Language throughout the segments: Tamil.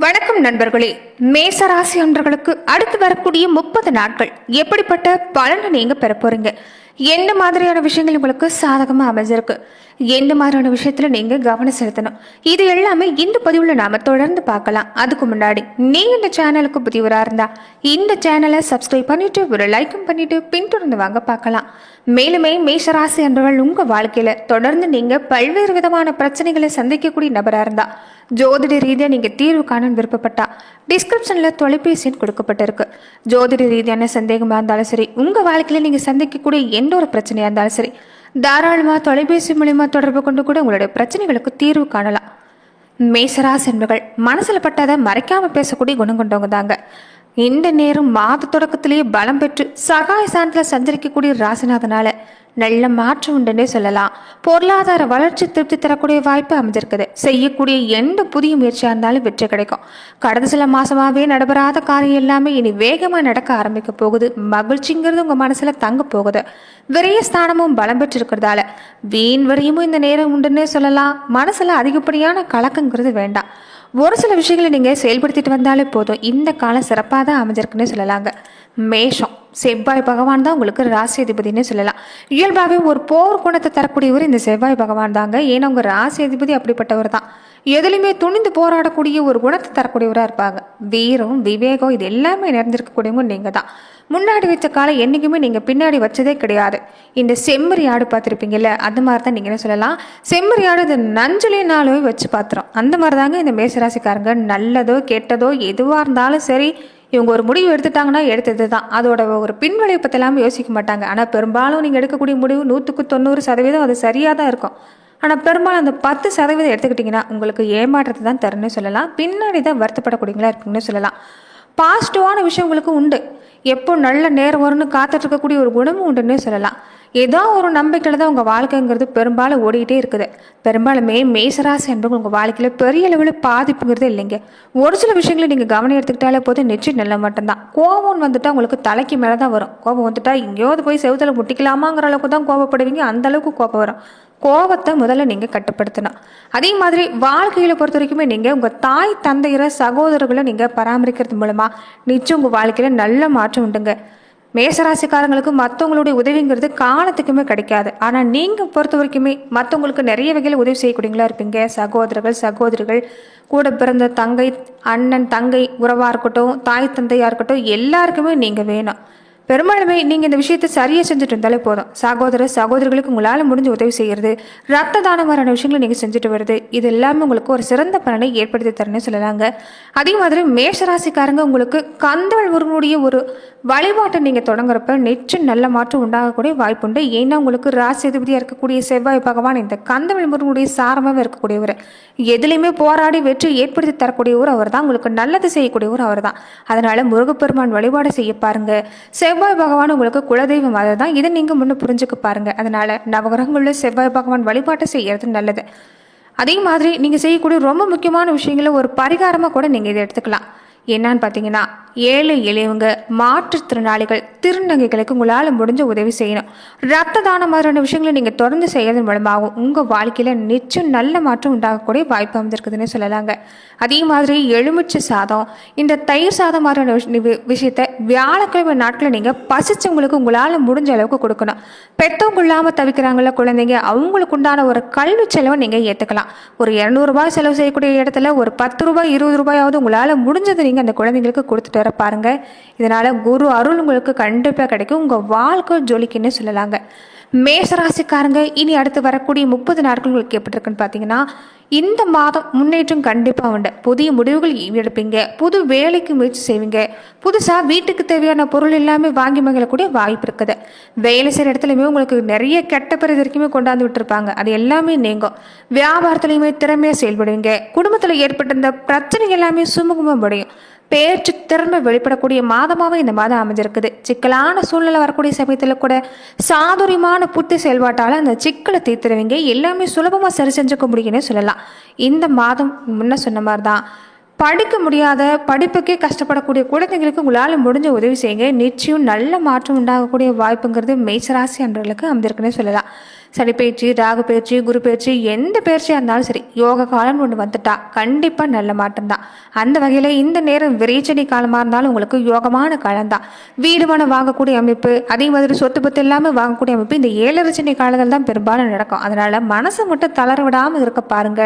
வணக்கம் நண்பர்களே. மேசராசி அன்பர்களுக்கு அடுத்து வரக்கூடிய 30 நாட்கள் எப்படிப்பட்ட பலனை நீங்க பெற போறீங்க? எந்த மாதிரியான விஷயங்கள் உங்களுக்கு சாதகமா அமைஞ்சிருக்கு? எந்த மாதிரியான விஷயத்துல நீங்க கவனம் செலுத்தணும்? இது எல்லாமே இந்த பதிவுல நாம தொடர்ந்து பார்க்கலாம். அதுக்கு முன்னாடி நீங்க இந்த சேனலுக்கு புதியவரா இருந்தா இந்த சேனலை சப்ஸ்கிரைப் பண்ணிட்டு ஒரு லைக்கும் பண்ணிட்டு பின்தொடர்ந்து வாங்க பார்க்கலாம். மேலுமே மேஷராசி அன்பர்கள் உங்க வாழ்க்கையில தொடர்ந்து நீங்க பல்வேறு விதமான பிரச்சனைகளை சந்திக்கக்கூடிய நபரா இருந்தா ஜோதிட ரீதியாக நீங்கள் தீர்வு காண விருப்பப்பட்டா டிஸ்கிரிப்ஷனில் தொலைபேசி எண் கொடுக்கப்பட்டிருக்கு. ஜோதிட ரீதியான சந்தேகமாக இருந்தாலும் சரி, உங்கள் வாழ்க்கையில் நீங்கள் சந்திக்கக்கூடிய எந்த ஒரு பிரச்சனையாக இருந்தாலும் சரி, தாராளமாக தொலைபேசி மூலிமா தொடர்பு கொண்டு கூட உங்களுடைய பிரச்சனைகளுக்கு தீர்வு காணலாம். மேசராசி என்பர்கள் மனசில் பட்டதை மறைக்காமல் பேசக்கூடிய குணம் கொண்டவங்க தாங்க. இந்த நேரம் மாத தொடக்கத்திலேயே பலம் பெற்று சகாய சாந்தில் சஞ்சரிக்கக்கூடிய ராசிநாதனால நல்ல மாற்றம் உண்டுன்னே சொல்லலாம். பொருளாதார வளர்ச்சி திருப்தி தரக்கூடிய வாய்ப்பு அமைஞ்சிருக்குது. செய்யக்கூடிய எந்த புதிய முயற்சியாக இருந்தாலும் வெற்றி கிடைக்கும். கடந்த சில மாசமாவே நடைபெறாத காரியம் எல்லாமே இனி வேகமாக நடக்க ஆரம்பிக்க போகுது. மகிழ்ச்சிங்கிறது உங்க மனசுல தங்க போகுது. விரைய ஸ்தானமும் பலம் பெற்று இருக்கிறதால வீண் வரையும் இந்த நேரம் உண்டுன்னே சொல்லலாம். மனசுல அதிகப்படியான கலக்கங்கிறது வேண்டாம். ஒரு சில விஷயங்களை நீங்க செயல்படுத்திட்டு வந்தாலே போதும். இந்த காலம் சிறப்பாக தான் அமைஞ்சிருக்குன்னு சொல்லலாங்க. மேஷம், செவ்வாய் பகவான் தான் உங்களுக்கு ராசி அதிபதினு சொல்லலாம். இயல்பாகவே ஒரு போர் குணத்தை தரக்கூடியவர் இந்த செவ்வாய் பகவான் தாங்க. ஏன்னா உங்க ராசி அதிபதி அப்படிப்பட்டவர் தான். எதுலையுமே துணிந்து போராடக்கூடிய ஒரு குணத்தை தரக்கூடியவராக இருப்பாங்க. வீரம், விவேகம் இது எல்லாமே நிறைஞ்சிருக்கக்கூடியவங்க நீங்கள் தான். முன்னாடி வச்ச காலம் என்றைக்குமே நீங்கள் பின்னாடி வச்சதே கிடையாது. இந்த செம்மறி ஆடு பார்த்துருப்பீங்கல்ல, அந்த மாதிரி தான் நீங்கள் என்ன சொல்லலாம். செம்மறி ஆடு இது நஞ்சுலே நாளவே வச்சு பார்த்துரும். அந்த மாதிரி தாங்க இந்த மேசராசிக்காரங்க. நல்லதோ கெட்டதோ எதுவாக இருந்தாலும் சரி, இவங்க ஒரு முடிவு எடுத்துட்டாங்கன்னா எடுத்தது தான். அதோட ஒரு பின்விளைவை பற்றி எல்லாமே யோசிக்க மாட்டாங்க. ஆனால் பெரும்பாலும் நீங்கள் எடுக்கக்கூடிய முடிவு 100% அது சரியாக தான் இருக்கும். ஆனால் பெரும்பாலும் அந்த 10% எடுத்துக்கிட்டிங்கன்னா உங்களுக்கு ஏமாற்றத்தை தான் தருன்னு சொல்லலாம். பின்னாடி தான் வருத்தப்படக்கூடியங்களா இருப்பீங்கன்னு சொல்லலாம். பாசிட்டிவான விஷயம் உங்களுக்கு உண்டு. எப்போ நல்ல நேரம் வரும்னு காத்துட்டு இருக்கக்கூடிய ஒரு குணமும் உண்டுன்னு சொல்லலாம். ஏதோ ஒரு நம்பிக்கையில் தான் உங்கள் வாழ்க்கைங்கிறது பெரும்பாலும் ஓடிக்கிட்டே இருக்குது. பெரும்பாலுமே மேசராசி என்பது உங்கள் வாழ்க்கையில் பெரிய அளவில் பாதிப்புங்கிறது இல்லைங்க. ஒரு சில விஷயங்களை நீங்கள் கவனம் எடுத்துக்கிட்டாலே போதும், நிச்சயம் நல்ல மட்டும்தான். கோபம் வந்துட்டா உங்களுக்கு தலைக்கு மேலே தான் வரும். கோபம் வந்துட்டா எங்கேயாவது போய் செவுத்துல முட்டிக்கலாமாங்கிற அளவுக்கு தான் கோபப்படுவீங்க. அந்த அளவுக்கு கோபம் வரும். கோபத்தை முதல்ல நீங்கள் கட்டுப்படுத்தணும். அதே மாதிரி வாழ்க்கையில் பொறுத்த வரைக்குமே நீங்கள் உங்கள் தாய் தந்தையரை சகோதரர்களை நீங்கள் பராமரிக்கிறது மூலமாக நிச்சயம் உங்கள் வாழ்க்கையில் நல்ல மாற்றம் உண்டுங்க. மேசராசிக்காரங்களுக்கு மற்றவங்களுடைய உதவிங்கிறது காலத்துக்குமே கிடைக்காது. ஆனால் நீங்கள் பொறுத்த வரைக்குமே மற்றவங்களுக்கு நிறைய வகையில் உதவி செய்யக்கூடியங்களா இருப்பீங்க. சகோதரர்கள், சகோதரிகள், கூட பிறந்த தங்கை, அண்ணன், தங்கை உறவாக இருக்கட்டும், தாய் தந்தையாக இருக்கட்டும், எல்லாருக்குமே நீங்கள் வேணும். பெரும்பாலுமே நீங்கள் இந்த விஷயத்தை சரியாக செஞ்சுட்டு இருந்தாலே போதும். சகோதர சகோதரிகளுக்கு உங்களால் முடிஞ்ச உதவி செய்கிறது, ரத்த தானம் மாதிரியான விஷயங்களை நீங்கள் செஞ்சுட்டு வருது, இது எல்லாமே உங்களுக்கு ஒரு சிறந்த பலனை ஏற்படுத்தி தரணும்னு சொல்லலாங்க. அதே மாதிரி மேஷராசிக்காரங்க உங்களுக்கு கந்தவள் முருகனுடைய ஒரு வழிபாட்டை நீங்கள் தொடங்குறப்ப நிச்சயம் நல்ல மாற்றம் உண்டாகக்கூடிய வாய்ப்புண்டு. ஏன்னா உங்களுக்கு ராசி அதிபதியாக இருக்கக்கூடிய செவ்வாய் பகவான் இந்த கந்தவள் முருகனுடைய சாரமாக இருக்கக்கூடியவர். எதுலையுமே போராடி வெற்றி ஏற்படுத்தி தரக்கூடியவர் அவர் தான். உங்களுக்கு நல்லது செய்யக்கூடியவர் அவர் தான். அதனால முருகப்பெருமான் வழிபாடு செய்ய பாருங்க. செவ்வாய் பகவான் உங்களுக்கு குலதெய்வம் அதுதான். இதை நீங்கள் முன்ன புரிஞ்சுக்க பாருங்க. அதனால நவகிரகங்களில் செவ்வாய் பகவான் வழிபாட்டை செய்யறது நல்லது. அதே மாதிரி நீங்கள் செய்யக்கூடிய ரொம்ப முக்கியமான விஷயங்களை ஒரு பரிகாரமாக கூட நீங்கள் இதை எடுத்துக்கலாம். என்னன்னு பார்த்தீங்கன்னா, ஏழை எளியவங்க, மாற்றுத்திறனாளிகள், திருநங்கைகளுக்கு உங்களால் முடிஞ்ச உதவி செய்யணும். ரத்த தானம் மாதிரியான விஷயங்களை நீங்கள் தொடர்ந்து செய்யறது மூலமாகவும் உங்கள் வாழ்க்கையில் நிச்சயம் நல்ல மாற்றம் உண்டாகக்கூடிய வாய்ப்பு அமைந்திருக்குதுன்னு சொல்லலாங்க. அதே மாதிரி எலுமிச்சை சாதம், இந்த தயிர் சாதம் மாதிரியான விஷயத்தை வியாழக்கிழமை நாட்களில் நீங்கள் பசிச்சவங்களுக்கு உங்களால் முடிஞ்ச அளவுக்கு கொடுக்கணும். பெற்றவங்க இல்லாமல் தவிக்கிறாங்கள குழந்தைங்க, அவங்களுக்கு உண்டான ஒரு கல்வி செலவை நீங்கள் ஏற்றுக்கலாம். ஒரு 200 ரூபாய் செலவு செய்யக்கூடிய இடத்துல ஒரு 10 ரூபாய் 20 ரூபாயாவது உங்களால் முடிஞ்சது நீங்கள் அந்த குழந்தைங்களுக்கு கொடுத்துட்டு வர பாருங்க. இதனால குரு அருள் உங்களுக்கு கண்டிப்பாக கிடைக்கும். உங்க வாழ்க்கை ஜொலிக்குன்னு சொல்லலாங்க. மேசராசிக்காரங்க இனி அடுத்து வரக்கூடிய 30 நாட்கள் உங்களுக்கு எப்படி இருக்குன்னு பார்த்தீங்கன்னா, இந்த மாதம் முன்னேற்றம் கண்டிப்பாக உண்டு. புதிய முடிவுகள் எடுப்பீங்க, புது வேலைக்கு முயற்சி செய்வீங்க, புதுசாக வீட்டுக்கு தேவையான பொருள் எல்லாமே வாங்கி மகிழக்கூடிய வாய்ப்பு இருக்குது. வேலை செய்கிற இடத்துலையுமே உங்களுக்கு நிறைய கெட்ட பேர் வரைக்குமே கொண்டாந்து விட்டுருப்பாங்க. அது எல்லாமே நீங்கும். வியாபாரத்துலையுமே திறமையாக செயல்படுவீங்க. குடும்பத்தில் ஏற்பட்ட இந்த பிரச்சனை எல்லாமே சுமூகமாக முடியும். பேச்சு திறமை வெளிப்படக்கூடிய மாதமாகவே இந்த மாதம் அமைஞ்சிருக்குது. சிக்கலான சூழ்நிலை வரக்கூடிய சமயத்தில் கூட சாதுரியமான புத்தி செயல்பாட்டால் அந்த சிக்கலை தீர்த்துருவீங்க. எல்லாமே சுலபமாக சரி செஞ்சுக்க முடியும்னு சொல்லலாம். இந்த மாதம் முன்ன சொன்ன மாதிரி தான், படிக்க முடியாத, படிப்புக்கே கஷ்டப்படக்கூடிய குழந்தைங்களுக்கு உங்களால் முடிஞ்ச உதவி செய்யுங்க. நிச்சயம் நல்ல மாற்றம் உண்டாகக்கூடிய வாய்ப்புங்கிறது மேசராசி அன்பர்களுக்கு அமைந்திருக்குன்னு சொல்லலாம். சனி பயிற்சி, ராகு பயிற்சி, குரு பயிற்சி, எந்த பயிற்சியாக இருந்தாலும் சரி யோக காலம்னு ஒன்று வந்துட்டா கண்டிப்பாக நல்ல மாற்றம் தான். அந்த வகையில் இந்த நேரம் விரைச்சனி காலமாக இருந்தாலும் உங்களுக்கு யோகமான காலம்தான். வீடு மனம் வாங்கக்கூடிய அமைப்பு, அதே மாதிரி சொத்து பத்து எல்லாமே வாங்கக்கூடிய அமைப்பு இந்த 7 சனி காலங்கள் தான் பெரும்பாலும் நடக்கும். அதனால மனசை மட்டும் தளர விடாமல் இருக்க பாருங்க,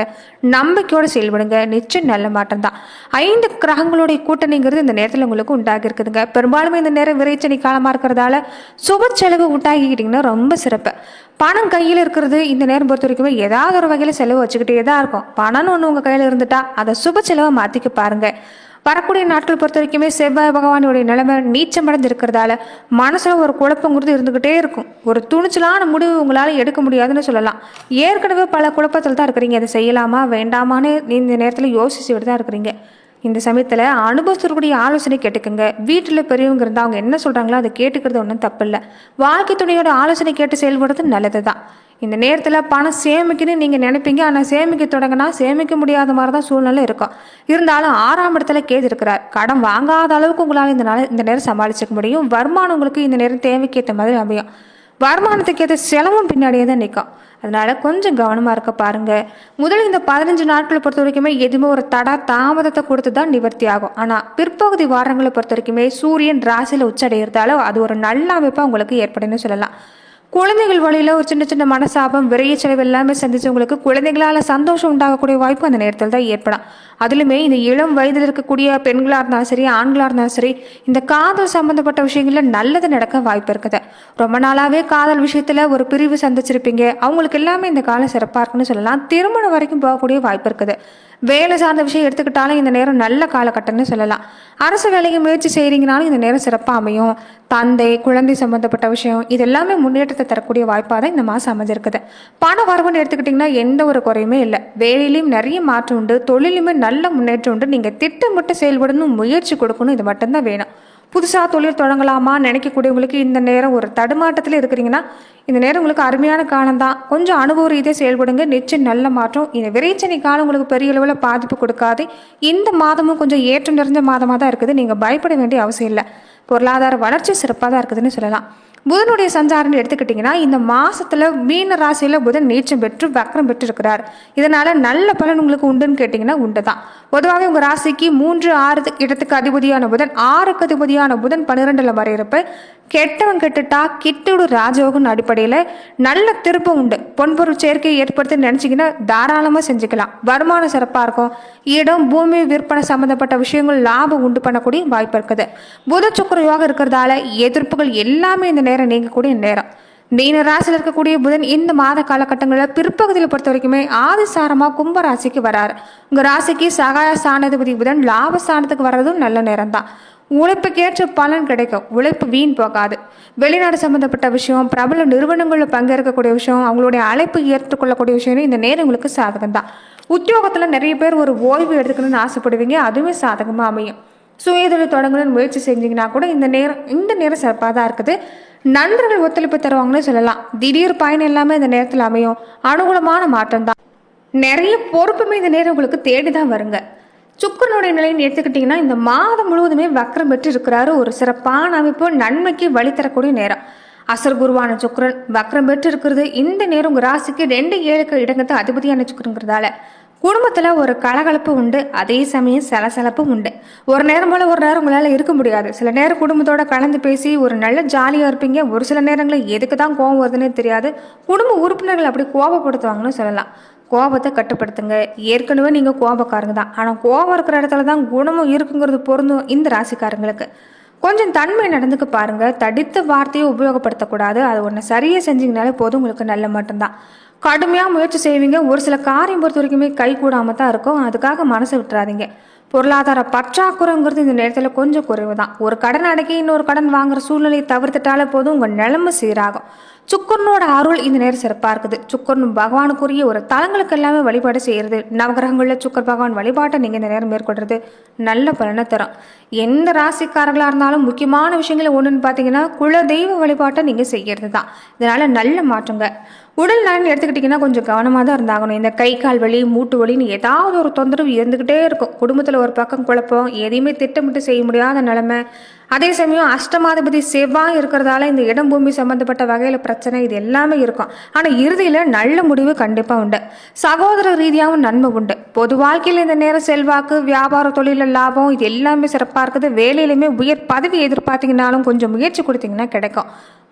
நம்பிக்கையோடு செயல்படுங்க, நிச்சயம் நல்ல மாற்றம் தான். 5 கிரகங்களுடைய கூட்டணிங்கிறது இந்த நேரத்தில் உங்களுக்கு உண்டாகி இருக்குதுங்க. பெரும்பாலுமே இந்த நேரம் விரைச்சனி காலமாக இருக்கிறதால சுப செலவு உண்டாகிக்கிட்டிங்கன்னா ரொம்ப சிறப்பு. பணம் கையில் இருக்கிறது இந்த நேரம் பொறுத்த வரைக்குமே ஏதாவது ஒரு வகையில் செலவு வச்சுக்கிட்டே தான் இருக்கும். பணம்னு ஒன்று உங்கள் கையில் இருந்துட்டா அதை சுப செலவை மாற்றிக்க பாருங்க. வரக்கூடிய நாட்கள் பொறுத்த வரைக்குமே செவ்வாய் பகவானுடைய நிலைமை நீச்சமடைந்து இருக்கிறதால மனசுல ஒரு குழப்பங்கிறது இருந்துகிட்டே இருக்கும். ஒரு துணிச்சலான முடிவு உங்களால் எடுக்க முடியாதுன்னு சொல்லலாம். ஏற்கனவே பல குழப்பத்தில் தான் இருக்கிறீங்க. அதை செய்யலாமா வேண்டாமான்னு இந்த நேரத்தில் யோசிச்சுட்டு தான் இருக்கிறீங்க. இந்த சமயத்தில் அனுபவத்திற்குரிய ஆலோசனை கேட்டுக்கோங்க. வீட்டில் பெரியவங்க இருந்தால் அவங்க என்ன சொல்கிறாங்களோ அதை கேட்டுக்கிறது ஒன்றும் தப்பு இல்லை. வாழ்க்கை துணையோட ஆலோசனை கேட்டு செயல்படுறது நல்லது தான். இந்த நேரத்தில் பணம் சேமிக்கணும்னு நீங்கள் நினைப்பீங்க, ஆனால் சேமிக்க தொடங்கினா சேமிக்க முடியாத மாதிரி தான் சூழ்நிலை இருக்கும். இருந்தாலும் 6ஆம் இடத்துல கேது இருக்கிறார். கடன் வாங்காத அளவுக்கு உங்களால் இந்த நேரம் சமாளிச்சுக்க முடியும். வருமானம் உங்களுக்கு இந்த நேரம் தேவைக்கு ஏற்ற மாதிரி அமையும். வருமானத்துக்கு ஏற்ற செலவும் பின்னாடியே தான் நிற்கும். அதனால கொஞ்சம் கவனமாக இருக்க பாருங்க. முதல் இந்த 15 நாட்களை பொறுத்த வரைக்குமே எதுவுமே ஒரு தாமதத்தை கொடுத்து தான் நிவர்த்தி ஆகும். ஆனால் பிற்பகுதி வாரங்களை பொறுத்த வரைக்குமே சூரியன் ராசியில் உச்சடைகிறதால அது ஒரு நல்ல அமைப்பாக உங்களுக்கு ஏற்படுன்னு சொல்லலாம். குழந்தைகள் வழியில் ஒரு சின்ன சின்ன மனசாபம், விரைய செலவு எல்லாமே சந்திச்சவங்களுக்கு குழந்தைகளால் சந்தோஷம் உண்டாகக்கூடிய வாய்ப்பு அந்த நேரத்தில் தான் ஏற்படும். அதுலேயுமே இந்த இளம் வயதில் இருக்கக்கூடிய பெண்களாக இருந்தாலும் சரி, ஆண்களாக இருந்தாலும் சரி, இந்த காதல் சம்மந்தப்பட்ட விஷயங்களில் நல்லது நடக்க வாய்ப்பு இருக்குது. ரொம்ப நாளாகவே காதல் விஷயத்தில் ஒரு பிரிவு சந்திச்சிருப்பீங்க. அவங்களுக்கு எல்லாமே இந்த காலம் சிறப்பாக இருக்குன்னு சொல்லலாம். திருமணம் வரைக்கும் போகக்கூடிய வாய்ப்பு இருக்குது. வேலை சார்ந்த விஷயம் எடுத்துக்கிட்டாலும் இந்த நேரம் நல்ல காலகட்டம்னு சொல்லலாம். அரசு வேலைக்கு முயற்சி செய்கிறீங்கனாலும் இந்த நேரம் சிறப்பாக அமையும். தந்தை குழந்தை சம்மந்தப்பட்ட விஷயம் இது எல்லாமே முன்னேற்றத்தை தரக்கூடிய வாய்ப்பாக தான் இந்த மாதம் அமைஞ்சிருக்குது. பண வரவுன்னு எடுத்துக்கிட்டிங்கன்னா எந்த ஒரு குறையுமே இல்லை. வேலையிலையும் நிறைய மாற்றம் உண்டு, தொழிலுமே நல்ல முன்னேற்றம் உண்டு. நீங்கள் திட்டமிட்டு செயல்படணும், முயற்சி கொடுக்கணும், இது மட்டும்தான் வேணும். புதுசாக தொழில் தொடங்கலாமா நினைக்கக்கூடியவங்களுக்கு இந்த நேரம் ஒரு தடுமாட்டத்தில் இருக்கிறீங்கன்னா இந்த நேரம் உங்களுக்கு அருமையான காலம் தான். கொஞ்சம் அனுபவ ரீதியாக செயல்படுங்க, நிச்சயம் நல்ல மாற்றம். இந்த விரைச்சனி காலம் உங்களுக்கு பெரிய அளவில் பாதிப்பு கொடுக்காது. இந்த மாதமும் கொஞ்சம் ஏற்றம் நிறைஞ்ச மாதமாக தான் இருக்குது. நீங்கள் பயப்பட வேண்டிய அவசியம் இல்லை. பொருளாதார வளர்ச்சி சிறப்பாக தான் இருக்குதுன்னு சொல்லலாம். புதனுடைய சஞ்சாரம் எடுத்துக்கிட்டிங்கன்னா இந்த மாதத்தில் மீன ராசியில் புதன் நீச்சம் பெற்று வக்ரம் பெற்று இருக்கிறார். இதனால் நல்ல பலன் உங்களுக்கு உண்டுன்னு கேட்டிங்கன்னா உண்டு தான். பொதுவாகவே உங்கள் ராசிக்கு 3, 6 இடத்துக்கு அதிபதியான புதன், 6க்கு அதிபதியான புதன் 12ல் வர இருப்ப கெட்டவன் கெட்டுட்டா கிட்டோடு ராஜயோகம் அடிப்படையில் நல்ல திருப்பம் உண்டு. பொன்பொருள் சேர்க்கையை ஏற்படுத்தி நினச்சிங்கன்னா தாராளமாக செஞ்சுக்கலாம். வருமானம் சிறப்பாக இருக்கும். இடம் பூமி விற்பனை சம்மந்தப்பட்ட விஷயங்கள் லாபம் உண்டு பண்ணக்கூடிய வாய்ப்பு இருக்குது. புத சுக்கிர யோகம் இருக்கிறதால எதிர்ப்புகள் எல்லாமே இந்த நேரம் நீங்கக்கூடிய நேரம். மீன ராசியில் இருக்கக்கூடிய புதன் இந்த மாத காலகட்டங்களில் பிற்பகுதியில் பொறுத்த வரைக்குமே ஆதிசாரமாக கும்பராசிக்கு வராரு. உங்கள் ராசிக்கு சகாய ஸ்தானாதிபதி புதன் லாபஸ்தானத்துக்கு வர்றதும் நல்ல நேரம் தான். உழைப்புக்கேற்ற பலன் கிடைக்கும். உழைப்பு வீண் போகாது. வெளிநாடு சம்மந்தப்பட்ட விஷயம், பிரபல நிறுவனங்களில் பங்கேற்கக்கூடிய விஷயம், அவங்களுடைய அழைப்பு ஏற்றுக்கொள்ளக்கூடிய விஷயம் இந்த நேரம் உங்களுக்கு சாதகம் தான். உத்தியோகத்தில் நிறைய பேர் ஒரு ஓய்வு எடுத்துக்கணும்னு ஆசைப்படுவீங்க, அதுவுமே சாதகமாக அமையும். சுயதொழில் தொடங்கணும்னு முயற்சி செஞ்சீங்கன்னா கூட இந்த நேரம் சிறப்பாக தான் இருக்குது. நண்பர்கள் ஒத்துழைப்பு தருவாங்கன்னு சொல்லலாம். திடீர் பயணம் எல்லாமே இந்த நேரத்தில் அமையும். அனுகூலமான மாற்றம் தான். நிறைய பொறுப்புமே இந்த நேரம் உங்களுக்கு தேடிதான் வருங்க. சுக்கிரனுடைய நிலைன்னு எடுத்துக்கிட்டிங்கன்னா இந்த மாதம் முழுவதுமே வக்ரம் பெற்று இருக்கிறாரு. ஒரு சிறப்பான அமைப்பு, நன்மைக்கு வழி தரக்கூடிய நேரம். அசர் குருவான சுக்கிரன் வக்ரம் பெற்று இருக்கிறது. இந்த நேரம் உங்கள் ராசிக்கு 2, 7 இடங்கத்து அதிபதியான சுக்கிரங்கிறதால குடும்பத்தில் ஒரு கலகலப்பு உண்டு. அதே சமயம் சலசலப்பும் உண்டு. ஒரு நேரம் போல் ஒரு நேரம் உங்களால் இருக்க முடியாது. சில நேரம் குடும்பத்தோட கலந்து பேசி ஒரு நல்ல ஜாலியாக இருப்பீங்க. ஒரு சில நேரங்களில் எதுக்கு தான் கோபம் வருதுன்னே தெரியாது. குடும்ப உறுப்பினர்கள் அப்படி கோபப்படுத்துவாங்கன்னு சொல்லலாம். கோபத்தை கட்டுப்படுத்துங்க. ஏற்கனவே நீங்கள் கோபக்காரங்க தான், ஆனால் கோபம் இருக்கிற இடத்துல தான் குணமும் இருக்குங்கிறது பொருந்தும் இந்த ராசிக்காரங்களுக்கு. கொஞ்சம் தன்மை நடந்துக்க பாருங்க. தடித்த வார்த்தையை உபயோகப்படுத்தக்கூடாது. அது ஒன்று சரியாக செஞ்சீங்கனாலே போதும், உங்களுக்கு நல்ல மட்டும்தான். கடுமையாக முயற்சி செய்வீங்க. ஒரு சில காரியம் பொறுத்த வரைக்குமே கை கூடாமல் தான் இருக்கும். அதுக்காக மனசை விட்டுறாதீங்க. பொருளாதார பற்றாக்குறைங்கிறது இந்த நேரத்தில் கொஞ்சம் குறைவு தான். ஒரு கடன் அடக்கி இன்னொரு கடன் வாங்குற சூழ்நிலையை தவிர்த்துட்டாலே போதும், உங்கள் நிலைமை சீராகும். சுக்கரனோட அருள் இந்த நேரம் சிறப்பாக இருக்குது. சுக்கரன் பகவானுக்குரிய ஒரு தலங்களுக்கு எல்லாமே வழிபாடு செய்கிறது. நவகிரகங்களில் சுக்கர் பகவான் வழிபாட்டை நீங்கள் இந்த நேரம் மேற்கொள்றது நல்ல பலனை தரும். எந்த ராசிக்காரர்களாக இருந்தாலும் முக்கியமான விஷயங்கள் ஒன்றுன்னு பார்த்தீங்கன்னா குல தெய்வ வழிபாட்டை நீங்கள் செய்கிறது தான். இதனால் நல்ல மாற்றங்க. உடல் நலன் எடுத்துக்கிட்டிங்கன்னா கொஞ்சம் கவனமாக தான் இருந்தாகணும். இந்த கை கால் வலி, மூட்டு வலின்னு ஏதாவது ஒரு தொந்தரவு இருந்துக்கிட்டே இருக்கும். குடும்பத்தில் ஒரு பக்கம் குழப்பம், எதையுமே திட்டமிட்டு செய்ய முடியாத நிலைமை. அதே சமயம் அஷ்டமாதிபதி செவ்வாய் இருக்கிறதால இந்த இடம் பூமி சம்மந்தப்பட்ட வகையில் பிரச்சனை இது எல்லாமே இருக்கும். ஆனால் இறுதியில் நல்ல முடிவு கண்டிப்பாக உண்டு. சகோதர ரீதியாகவும் நன்மை உண்டு. பொது வாழ்க்கையில் இந்த நேரம் செல்வாக்கு, வியாபார தொழிலில் லாபம் இது எல்லாமே சிறப்பாக இருக்குது. வேலையிலுமே உயர் பதவி எதிர்பார்த்தீங்கன்னாலும் கொஞ்சம் முயற்சி கொடுத்தீங்கன்னா கிடைக்கும்.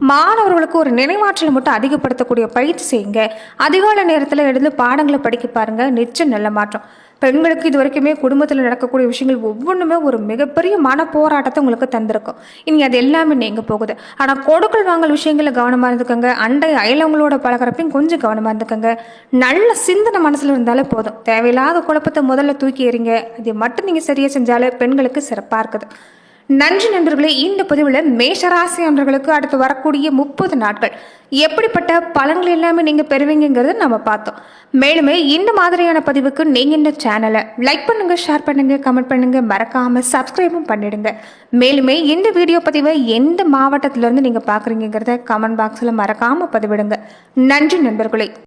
மாணவர்களுக்கு ஒரு நினைவாற்றலை மட்டும் அதிகப்படுத்தக்கூடிய பயிற்சி செய்யுங்க. அதிகாலை நேரத்தில் எழுந்து பாடங்களை படிக்க பாருங்க, நிச்சயம் நல்ல மாற்றம். பெண்களுக்கு இது வரைக்குமே குடும்பத்தில் நடக்கக்கூடிய விஷயங்கள் ஒவ்வொன்றுமே ஒரு மிகப்பெரிய மன போராட்டத்தை உங்களுக்கு தந்திருக்கும். இனி அது எல்லாமே நீங்க போகுது. ஆனால் கொடுக்கல் வாங்கல் விஷயங்களில் கவனமாக இருந்துக்கோங்க. அண்டை அயலவங்களோட பழகிறப்பையும் கொஞ்சம் கவனமாக இருந்துக்கோங்க. நல்ல சிந்தனை மனசில் இருந்தாலே போதும். தேவையில்லாத குழப்பத்தை முதல்ல தூக்கி எறிங்க. இதை மட்டும் நீங்கள் சரியாக செஞ்சாலே பெண்களுக்கு சிறப்பாக இருக்குது. நன்றி நண்பர்களே. இந்த பதிவில் மேஷராசி அன்பர்களுக்கு அடுத்து வரக்கூடிய 30 நாட்கள் எப்படிப்பட்ட பலன்கள் எல்லாமே நீங்கள் பெறுவீங்கிறத நம்ம பார்த்தோம். மேலுமே இந்த மாதிரியான பதிவுக்கு நீங்கள் இந்த சேனலை லைக் பண்ணுங்க, ஷேர் பண்ணுங்க, கமெண்ட் பண்ணுங்க, மறக்காம சப்ஸ்கிரைபும் பண்ணிடுங்க. மேலுமே இந்த வீடியோ பதிவை எந்த மாவட்டத்திலிருந்து நீங்கள் பார்க்குறீங்கிறத கமெண்ட் பாக்ஸில் மறக்காம பதிவிடுங்க. நன்றி நண்பர்களே.